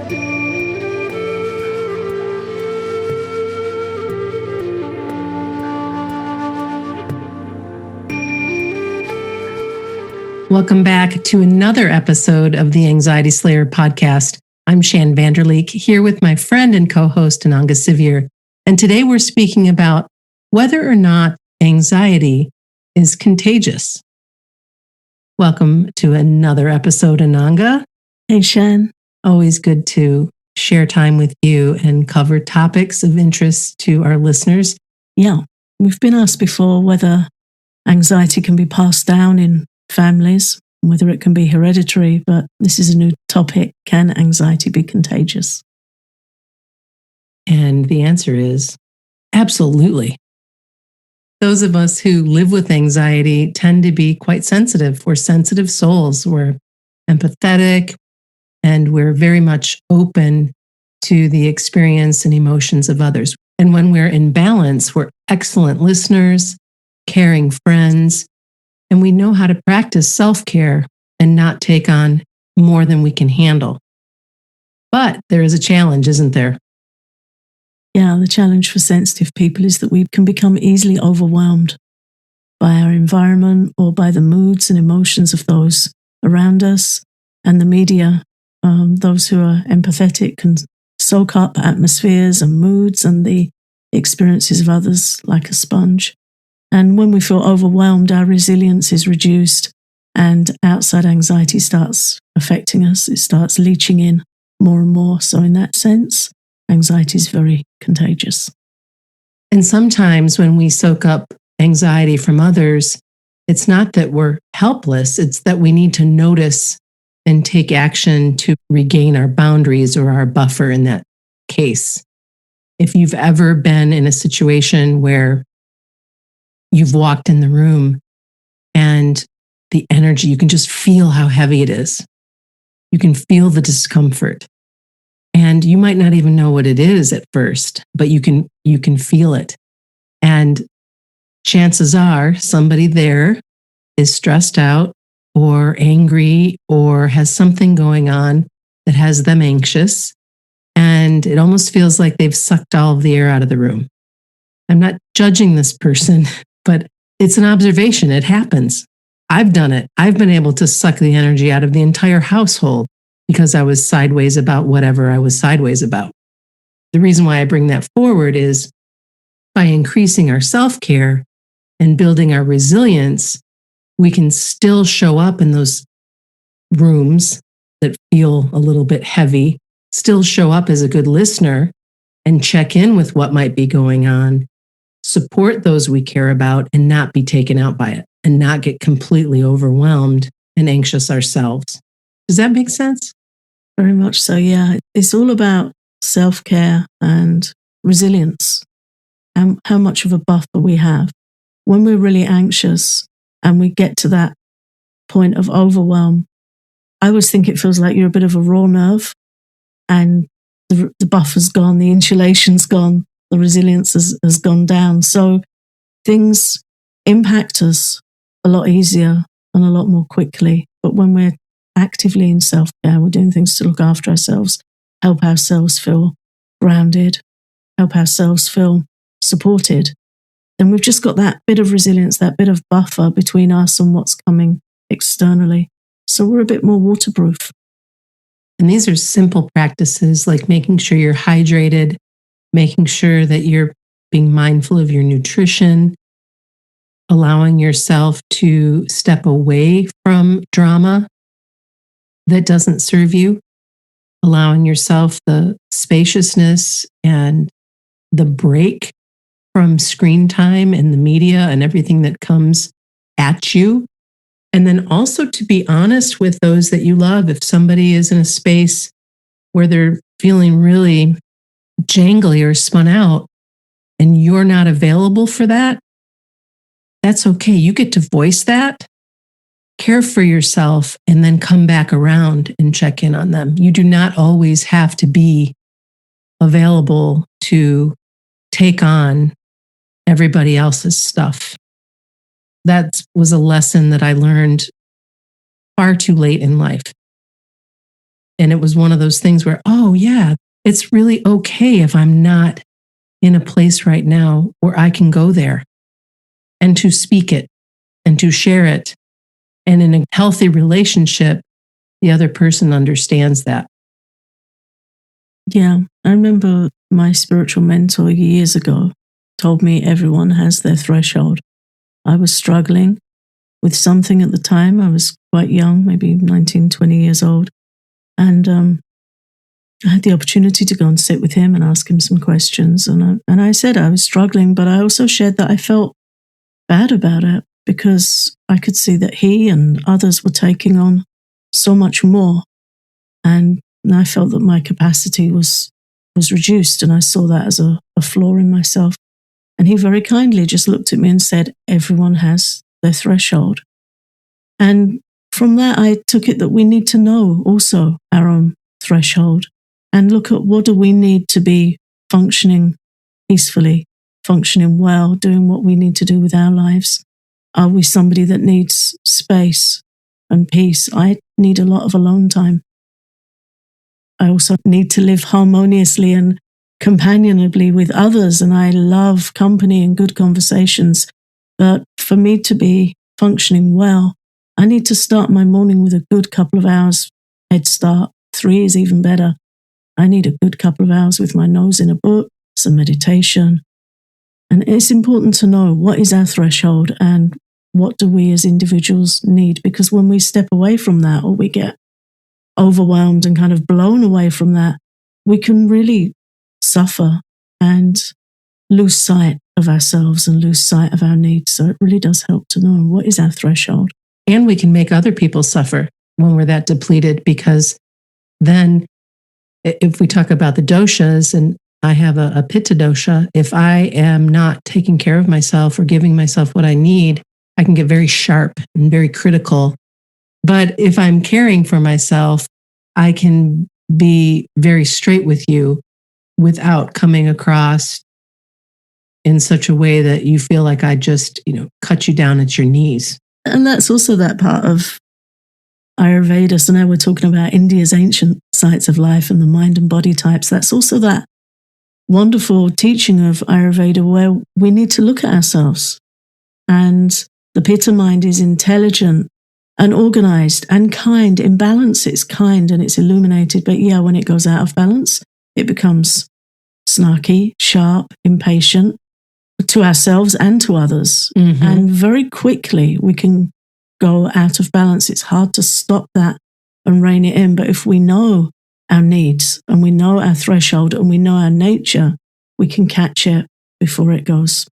Welcome back to another episode of the Anxiety Slayer podcast. I'm Shan Vanderleek, here with my friend and co-host Ananga Sivyer. And today we're speaking about whether or not anxiety is contagious. Welcome to another episode, Ananga. Hey, Shan. Always good to share time with you and cover topics of interest to our listeners. Yeah, we've been asked before whether anxiety can be passed down in families, whether it can be hereditary, but this is a new topic. Can anxiety be contagious? And the answer is absolutely. Those of us who live with anxiety tend to be quite sensitive. We're sensitive souls. We're empathetic, and we're very much open to the experience and emotions of others. And when we're in balance, we're excellent listeners, caring friends, and we know how to practice self-care and not take on more than we can handle. But there is a challenge, isn't there? Yeah, the challenge for sensitive people is that we can become easily overwhelmed by our environment or by the moods and emotions of those around us. And the media, those who are empathetic, can soak up atmospheres and moods and the experiences of others like a sponge. And when we feel overwhelmed, our resilience is reduced and outside anxiety starts affecting us. It starts leaching in more and more. So in that sense, anxiety is very contagious. And sometimes when we soak up anxiety from others, it's not that we're helpless, it's that we need to notice and take action to regain our boundaries or our buffer in that case. If you've ever been in a situation where you've walked in the room and the energy, you can just feel how heavy it is. You can feel the discomfort. And you might not even know what it is at first, but you can feel it. And chances are somebody there is stressed out or angry or has something going on that has them anxious. And it almost feels like they've sucked all of the air out of the room. I'm not judging this person, but it's an observation. It happens. I've done it. I've been able to suck the energy out of the entire household because I was sideways about whatever I was sideways about. The reason why I bring that forward is by increasing our self-care and building our resilience, we can still show up in those rooms that feel a little bit heavy, still show up as a good listener and check in with what might be going on, support those we care about, and not be taken out by it and not get completely overwhelmed and anxious ourselves. Does that make sense? Very much so, yeah. It's all about self-care and resilience and how much of a buffer we have. When we're really anxious and we get to that point of overwhelm, I always think it feels like you're a bit of a raw nerve and the buffer's gone, the insulation's gone, the resilience has gone down. So things impact us a lot easier and a lot more quickly. But when we're actively in self-care, we're doing things to look after ourselves, help ourselves feel grounded, help ourselves feel supported, then we've just got that bit of resilience, that bit of buffer between us and what's coming externally. So we're a bit more waterproof. And these are simple practices like making sure you're hydrated, making sure that you're being mindful of your nutrition, allowing yourself to step away from drama that doesn't serve you, allowing yourself the spaciousness and the break from screen time and the media and everything that comes at you. And then also to be honest with those that you love. If somebody is in a space where they're feeling really jangly or spun out and you're not available for that, that's okay. You get to voice that, care for yourself, and then come back around and check in on them. You do not always have to be available to take on everybody else's stuff. That was a lesson that I learned far too late in life. And it was one of those things where, oh, yeah, it's really okay if I'm not in a place right now where I can go there and to speak it and to share it. And in a healthy relationship, the other person understands that. Yeah, I remember my spiritual mentor years ago told me everyone has their threshold. I was struggling with something at the time. I was quite young, maybe 19, 20 years old. And I had the opportunity to go and sit with him and ask him some questions. And I said I was struggling, but I also shared that I felt bad about it because I could see that he and others were taking on so much more. And I felt that my capacity was reduced, and I saw that as a flaw in myself. And he very kindly just looked at me and said, everyone has their threshold. And from that, I took it that we need to know also our own threshold and look at what do we need to be functioning peacefully, functioning well, doing what we need to do with our lives. Are we somebody that needs space and peace? I need a lot of alone time. I also need to live harmoniously and companionably with others, and I love company and good conversations. But for me to be functioning well, I need to start my morning with a good couple of hours head start. 3 is even better. I need a good couple of hours with my nose in a book, some meditation. And it's important to know what is our threshold and what do we as individuals need, because when we step away from that or we get overwhelmed and kind of blown away from that, we can really suffer and lose sight of ourselves and lose sight of our needs. So it really does help to know what is our threshold. And we can make other people suffer when we're that depleted, because then if we talk about the doshas, and I have a pitta dosha, if I am not taking care of myself or giving myself what I need, I can get very sharp and very critical. But if I'm caring for myself, I can be very straight with you without coming across in such a way that you feel like I just, cut you down at your knees. And that's also that part of Ayurveda. So now we're talking about India's ancient sites of life and the mind and body types. That's also that wonderful teaching of Ayurveda where we need to look at ourselves. And the Pitta mind is intelligent and organized and kind. In balance, it's kind and it's illuminated. But yeah, when it goes out of balance, it becomes snarky, sharp, impatient to ourselves and to others. Mm-hmm. And very quickly we can go out of balance. It's hard to stop that and rein it in. But if we know our needs and we know our threshold and we know our nature, we can catch it before it goes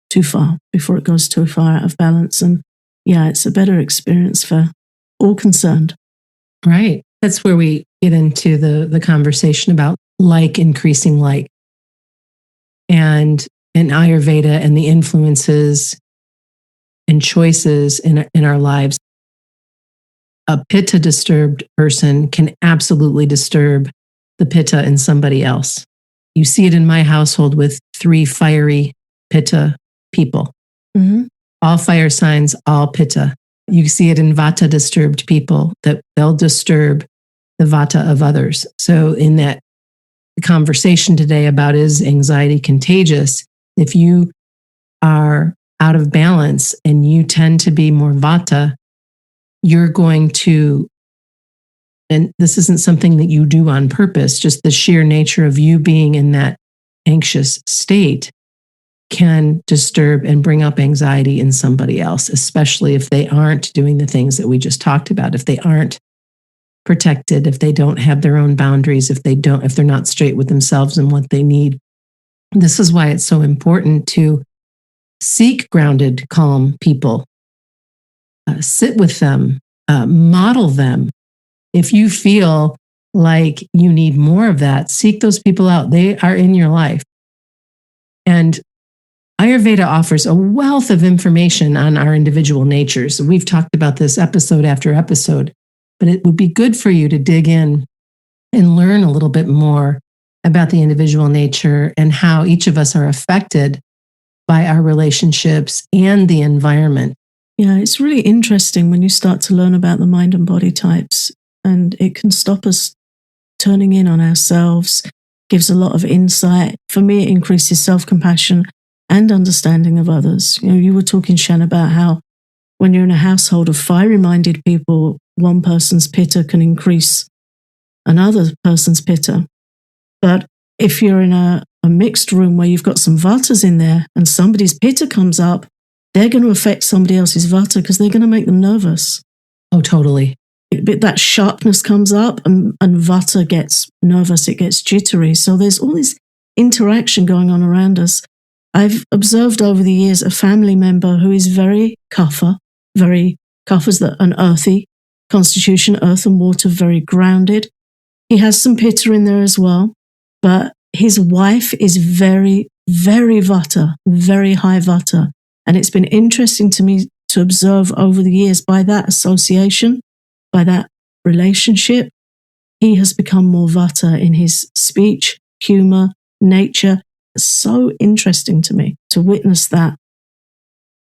too far, before it goes too far out of balance. And yeah, it's a better experience for all concerned. Right. That's where we get into the conversation about like increasing like. And in Ayurveda and the influences and choices in our lives, a pitta disturbed person can absolutely disturb the pitta in somebody else. You see it in my household with 3 fiery pitta people. Mm-hmm. All fire signs, all pitta. You see it in vata disturbed people, that they'll disturb the vata of others. So in that conversation today about is anxiety contagious, if you are out of balance and you tend to be more vata, you're going to, and this isn't something that you do on purpose, just the sheer nature of you being in that anxious state can disturb and bring up anxiety in somebody else, especially if they aren't doing the things that we just talked about, if they aren't protected, if they don't have their own boundaries, if they're not straight with themselves and what they need. This is why it's so important to seek grounded, calm people, sit with them, model them. If you feel like you need more of that, seek those people out. They are in your life. And Ayurveda offers a wealth of information on our individual natures. We've talked about this episode after episode, but it would be good for you to dig in and learn a little bit more about the individual nature and how each of us are affected by our relationships and the environment. Yeah, it's really interesting when you start to learn about the mind and body types. and it can stop us turning in on ourselves, gives a lot of insight. For me, it increases self-compassion and understanding of others. You were talking, Shan, about how when you're in a household of fiery-minded people, one person's pitta can increase another person's pitta. But if you're in a mixed room where you've got some vatas in there and somebody's pitta comes up, they're going to affect somebody else's vata because they're going to make them nervous. Oh, totally. That sharpness comes up and vata gets nervous, it gets jittery. So there's all this interaction going on around us. I've observed over the years a family member who is very kapha is an earthy constitution, earth and water, very grounded. He has some pitta in there as well, but his wife is very, very vata, very high vata. And it's been interesting to me to observe over the years by that association, by that relationship, he has become more vata in his speech, humor, nature. It's so interesting to me to witness that.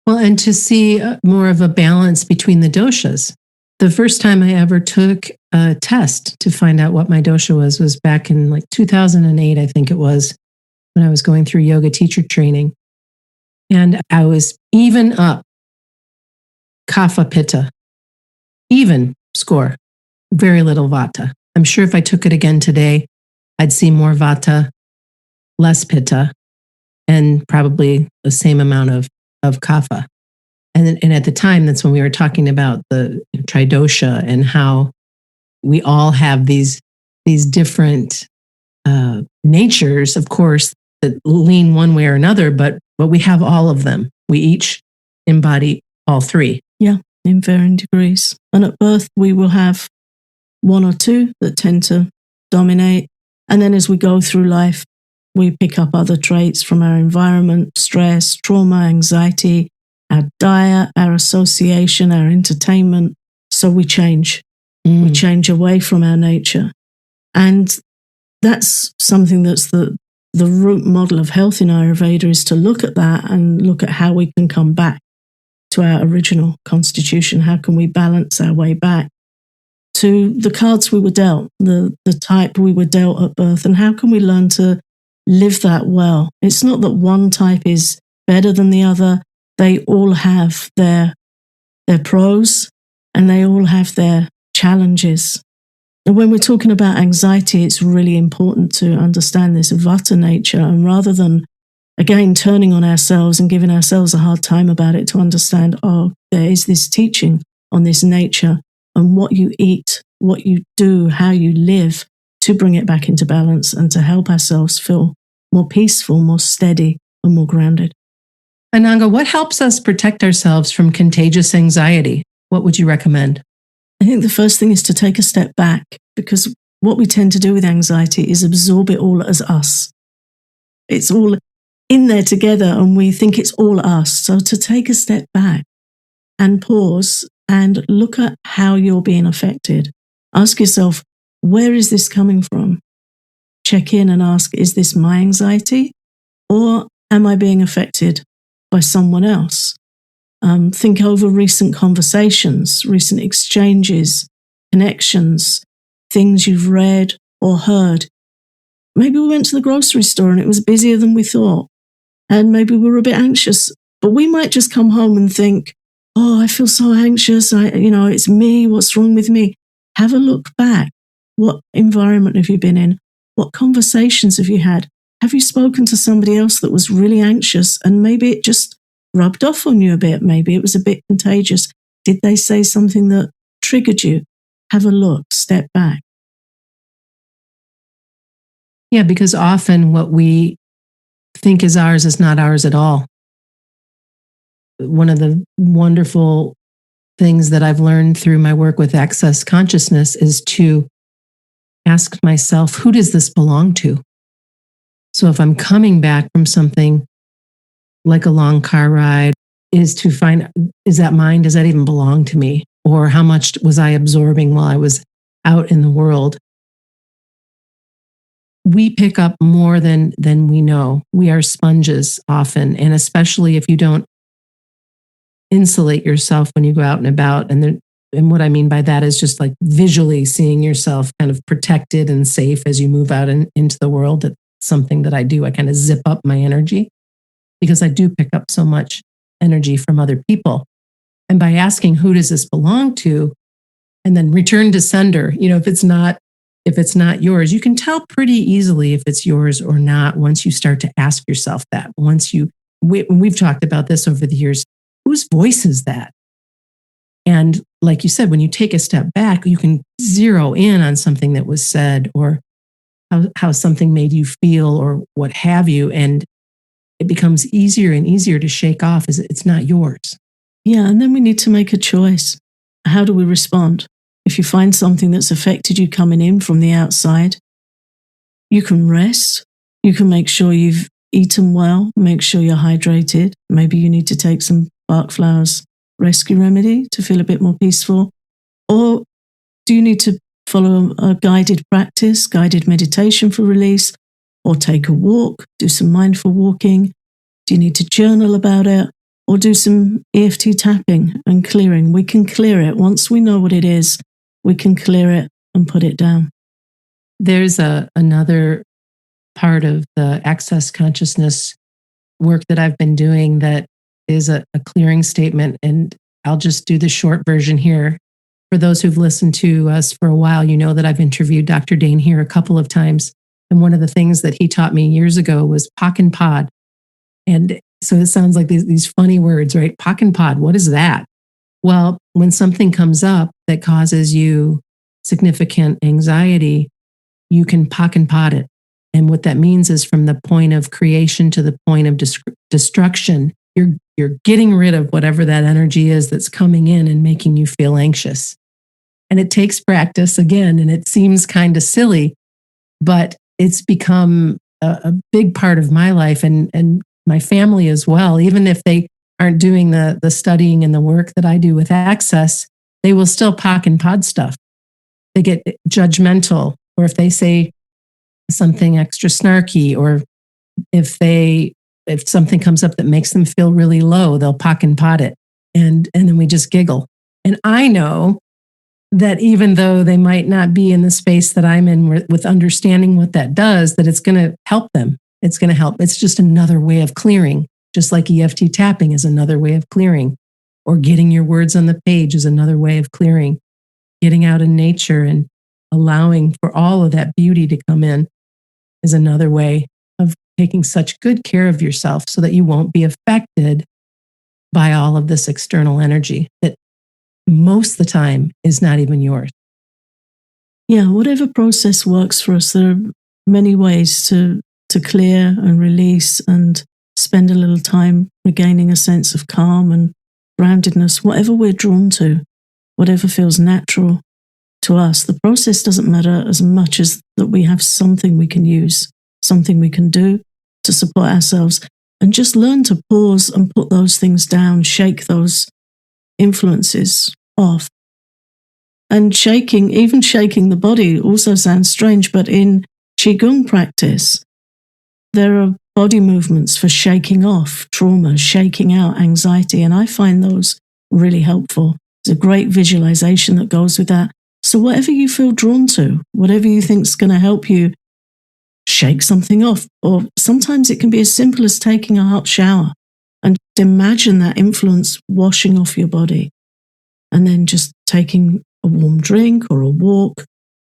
Well, and to see more of a balance between the doshas. The first time I ever took a test to find out what my dosha was back in like 2008, I think it was, when I was going through yoga teacher training. And I was even up, kapha pitta, even score, very little vata. I'm sure if I took it again today, I'd see more vata, less pitta, and probably the same amount of kapha. And at the time, that's when we were talking about the tridosha and how we all have these different natures, of course, that lean one way or another, but we have all of them. We each embody all three. Yeah, in varying degrees. And at birth, we will have one or two that tend to dominate. And then as we go through life, we pick up other traits from our environment, stress, trauma, anxiety, our diet, our association, our entertainment. So we change. We change away from our nature. And that's something that's the root model of health in Ayurveda, is to look at that and look at how we can come back to our original constitution. How can we balance our way back to the cards we were dealt, the type we were dealt at birth, and how can we learn to live that well? It's not that one type is better than the other. They all have their pros and they all have their challenges. And when we're talking about anxiety, it's really important to understand this vata nature, and rather than, again, turning on ourselves and giving ourselves a hard time about it, to understand, oh, there is this teaching on this nature and what you eat, what you do, how you live, to bring it back into balance and to help ourselves feel more peaceful, more steady, and more grounded. Ananga, what helps us protect ourselves from contagious anxiety? What would you recommend? I think the first thing is to take a step back, because what we tend to do with anxiety is absorb it all as us. It's all in there together and we think it's all us. So to take a step back and pause and look at how you're being affected. Ask yourself, where is this coming from? Check in and ask, is this my anxiety, or am I being affected by someone else? Think over recent conversations, recent exchanges, connections, things you've read or heard. Maybe we went to the grocery store and it was busier than we thought, and maybe we were a bit anxious, but we might just come home and think, oh, I feel so anxious. It's me. What's wrong with me? Have a look back. What environment have you been in? What conversations have you had? Have you spoken to somebody else that was really anxious and maybe it just rubbed off on you a bit? Maybe it was a bit contagious. Did they say something that triggered you? Have a look, step back. Yeah, because often what we think is ours is not ours at all. One of the wonderful things that I've learned through my work with Access Consciousness is to ask myself, who does this belong to? So if I'm coming back from something like a long car ride, is to find, is that mine? Does that even belong to me? Or how much was I absorbing while I was out in the world? We pick up more than we know. We are sponges often, and especially if you don't insulate yourself when you go out and about, and And what I mean by that is just like visually seeing yourself kind of protected and safe as you move out into the world. That's something that I do. I kind of zip up my energy because I do pick up so much energy from other people. And by asking, who does this belong to? And then return to sender, if it's not yours, you can tell pretty easily if it's yours or not once you start to ask yourself that. We've talked about this over the years, whose voice is that? And like you said, when you take a step back, you can zero in on something that was said or how something made you feel or what have you. And it becomes easier and easier to shake off as it's not yours. Yeah, and then we need to make a choice. How do we respond? If you find something that's affected you coming in from the outside, you can rest. You can make sure you've eaten well, make sure you're hydrated. Maybe you need to take some Bach Flowers rescue remedy to feel a bit more peaceful. Or do you need to follow a guided practice, guided meditation for release, or take a walk, do some mindful walking? Do you need to journal about it, or do some EFT tapping and clearing? We can clear it. Once we know what it is, we can clear it and put it down. There's another part of the Access Consciousness work that I've been doing that is a clearing statement. And I'll just do the short version here. For those who've listened to us for a while, you know that I've interviewed Dr. Dain Heer a couple of times. And one of the things that he taught me years ago was POC and POD. And so it sounds like these funny words, right? POC and POD, what is that? Well, when something comes up that causes you significant anxiety, you can POC and POD it. And what that means is from the point of creation to the point of destruction, you're getting rid of whatever that energy is that's coming in and making you feel anxious. And it takes practice again, and it seems kind of silly, but it's become a big part of my life and my family as well. Even if they aren't doing the studying and the work that I do with Access, they will still POC and POD stuff. They get judgmental, or if they say something extra snarky, or if something comes up that makes them feel really low, they'll POC and POD it. And then we just giggle. And I know that even though they might not be in the space that I'm in with understanding what that does, that it's going to help them. It's going to help. It's just another way of clearing, just like EFT tapping is another way of clearing, or getting your words on the page is another way of clearing, getting out in nature and allowing for all of that beauty to come in is another way of taking such good care of yourself so that you won't be affected by all of this external energy that most of the time is not even yours. Yeah, whatever process works for us, there are many ways to clear and release and spend a little time regaining a sense of calm and groundedness, whatever we're drawn to, whatever feels natural to us. The process doesn't matter as much as that we have something we can use, something we can do to support ourselves, and just learn to pause and put those things down, shake those influences off. And even shaking the body also sounds strange, but in Qigong practice, there are body movements for shaking off trauma, shaking out anxiety, and I find those really helpful. There's a great visualization that goes with that. So whatever you feel drawn to, whatever you think is going to help you shake something off, or sometimes it can be as simple as taking a hot shower and imagine that influence washing off your body, and then just taking a warm drink or a walk,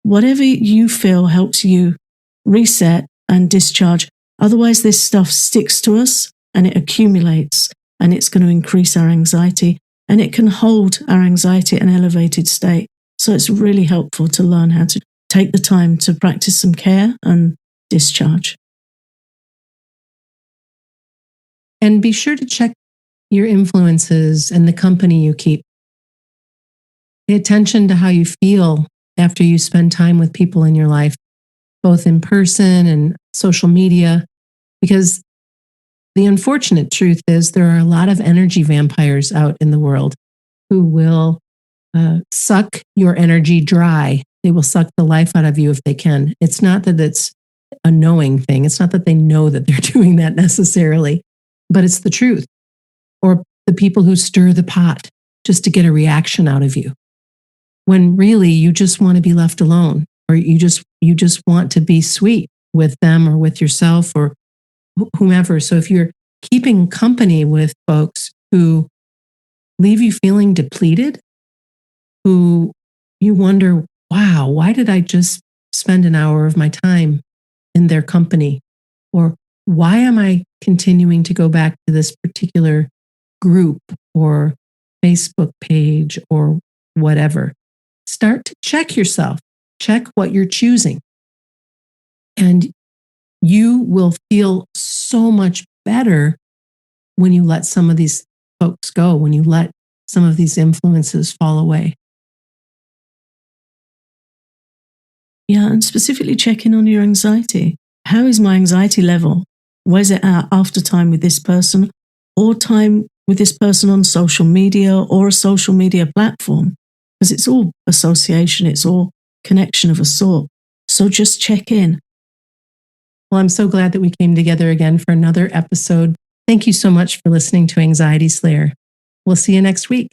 whatever you feel helps you reset and discharge. Otherwise, this stuff sticks to us and it accumulates, and it's going to increase our anxiety, and it can hold our anxiety at an elevated state. So it's really helpful to learn how to take the time to practice some care and discharge. And be sure to check your influences and the company you keep. Pay attention to how you feel after you spend time with people in your life, both in person and social media, because the unfortunate truth is there are a lot of energy vampires out in the world who will suck your energy dry. They will suck the life out of you if they can. It's not that it's a knowing thing. It's not that they know that they're doing that necessarily, but it's the truth. Or the people who stir the pot just to get a reaction out of you. when really you just want to be left alone, or you just want to be sweet with them or with yourself or whomever. So if you're keeping company with folks who leave you feeling depleted, who you wonder, wow, why did I just spend an hour of my time in their company? Or why am I continuing to go back to this particular group or Facebook page or whatever? Start to check yourself, check what you're choosing. And you will feel so much better when you let some of these folks go, when you let some of these influences fall away. Yeah, and specifically checking on your anxiety. How is my anxiety level? Where's it at after time with this person or time with this person on social media or a social media platform? Because it's all association, it's all connection of a sort. So just check in. Well, I'm so glad that we came together again for another episode. Thank you so much for listening to Anxiety Slayer. We'll see you next week.